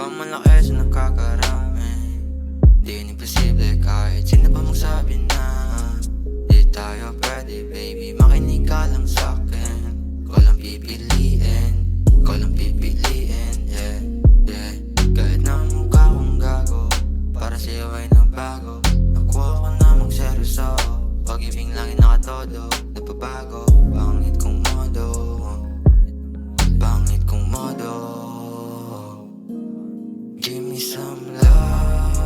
malaki sa nakakarami. Di imposible kahit sino pa magsabi na di tayo pwede, baby. Makinig ka lang sa'kin. Ko lang pipiliin, ko lang pipiliin, yeah, yeah. Kahit na mukha kong gago, para sa'yo ay nagbago. Nakuha ko na magseryoso, pag-ibig lang nakatodo. Napabago, pangit kong modo, pangit kong modo. Give me some love,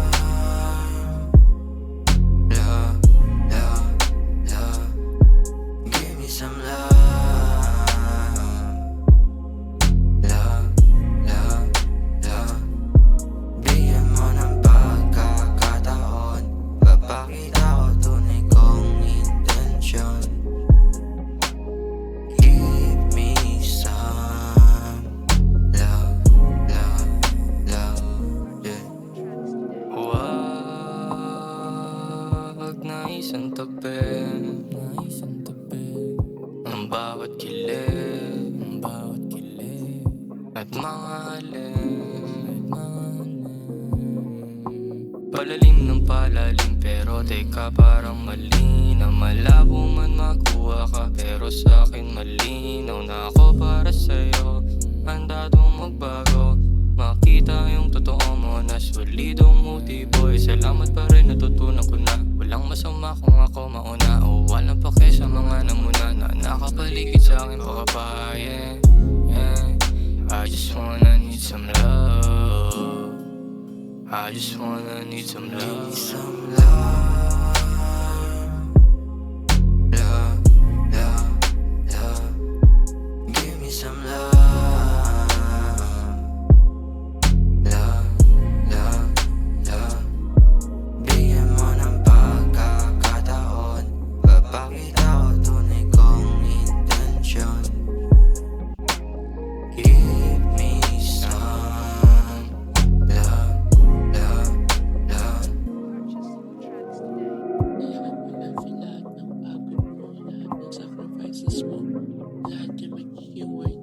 love, love, love. Give me some love, love, love, love. Bigyan mo ng pagkakataon, papakita ko tunay kong intensyon. Give me some love, love, love, yeah. Huwag na isang tabi ng bawat kilig at mga alin. Palalim ng palalim, pero teka parang mali. Na malabo man makuha ka, pero sa'kin malinaw na ako para sa'yo. Handa tong magbago, makita yung totoo mo na solidong motibo. Salamat pa rin, natutunan ko na walang masama kung ako mauna. O walang pake sa mga namuna na nakapaligid sa'kin pa, yeah, yeah. I just wanna need some love, I just wanna need some love. Give me some love, love, love, love. Give me some love, love, love, love. Bigyan mo ng pagkakataon, papakita ko tunay kong intensyon. Give me some love, love, love. Lahat ng pagod mo, lahat ng sacrifices mo, lahat yung mag-iwan